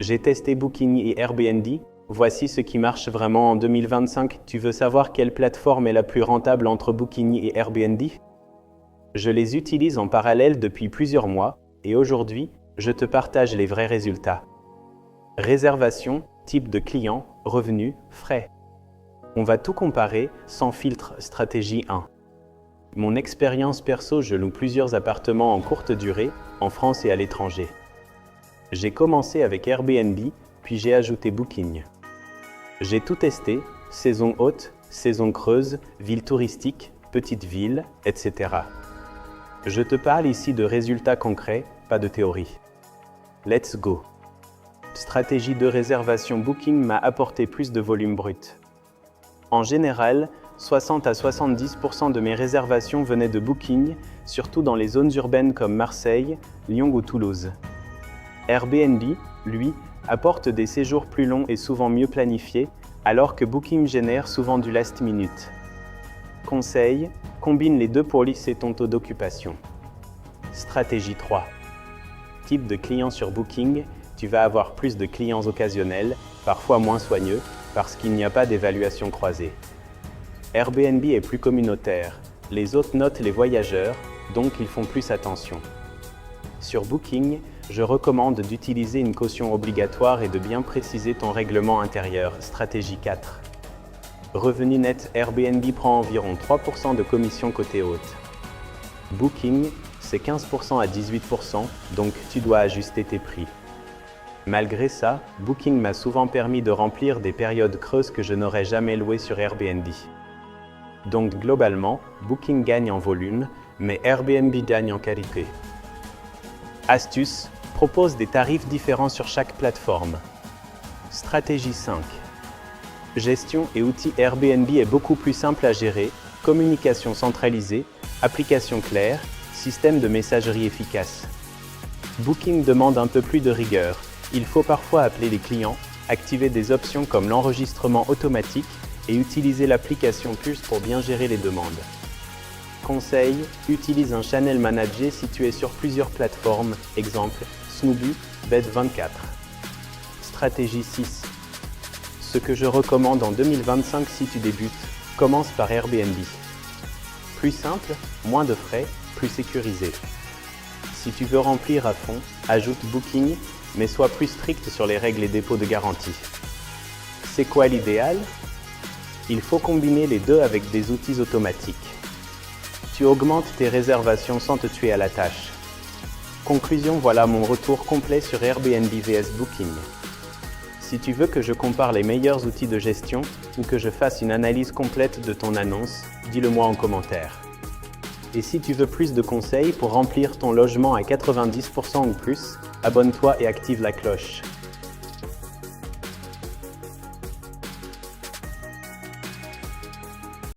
J'ai testé Booking et Airbnb. Voici ce qui marche vraiment en 2025. Tu veux savoir quelle plateforme est la plus rentable entre Booking et Airbnb? Je les utilise en parallèle depuis plusieurs mois et aujourd'hui, je te partage les vrais résultats. Réservation, type de client, revenus, frais. On va tout comparer sans filtre. Stratégie 1. Mon expérience perso, je loue plusieurs appartements en courte durée, en France et à l'étranger. J'ai commencé avec Airbnb, puis j'ai ajouté Booking. J'ai tout testé, saison haute, saison creuse, ville touristique, petite ville, etc. Je te parle ici de résultats concrets, pas de théorie. Let's go! Stratégie de réservation. Booking m'a apporté plus de volume brut. En général, 60 à 70% de mes réservations venaient de Booking, surtout dans les zones urbaines comme Marseille, Lyon ou Toulouse. Airbnb, lui, apporte des séjours plus longs et souvent mieux planifiés, alors que Booking génère souvent du last minute. Conseil, combine les deux pour lisser ton taux d'occupation. Stratégie 3. Type de client sur Booking, tu vas avoir plus de clients occasionnels, parfois moins soigneux, parce qu'il n'y a pas d'évaluation croisée. Airbnb est plus communautaire, les hôtes notent les voyageurs, donc ils font plus attention. Sur Booking, je recommande d'utiliser une caution obligatoire et de bien préciser ton règlement intérieur. Stratégie 4. Revenu net. Airbnb prend environ 3% de commission côté hôte. Booking, c'est 15% à 18%, donc tu dois ajuster tes prix. Malgré ça, Booking m'a souvent permis de remplir des périodes creuses que je n'aurais jamais louées sur Airbnb. Donc globalement, Booking gagne en volume, mais Airbnb gagne en qualité. Astuce, propose des tarifs différents sur chaque plateforme. Stratégie 5. Gestion et outils. Airbnb est beaucoup plus simple à gérer, communication centralisée, application claire, système de messagerie efficace. Booking demande un peu plus de rigueur. Il faut parfois appeler les clients, activer des options comme l'enregistrement automatique et utiliser l'application Pulse pour bien gérer les demandes. Conseil, utilise un channel manager si tu es sur plusieurs plateformes, exemple Snoobie, Bed24. Stratégie 6. Ce que je recommande en 2025 si tu débutes, commence par Airbnb. Plus simple, moins de frais, plus sécurisé. Si tu veux remplir à fond, ajoute Booking, mais sois plus strict sur les règles et dépôts de garantie. C'est quoi l'idéal? Il faut combiner les deux avec des outils automatiques. Tu augmentes tes réservations sans te tuer à la tâche. Conclusion, voilà mon retour complet sur Airbnb vs Booking. Si tu veux que je compare les meilleurs outils de gestion ou que je fasse une analyse complète de ton annonce, dis-le moi en commentaire. Et si tu veux plus de conseils pour remplir ton logement à 90% ou plus, abonne-toi et active la cloche.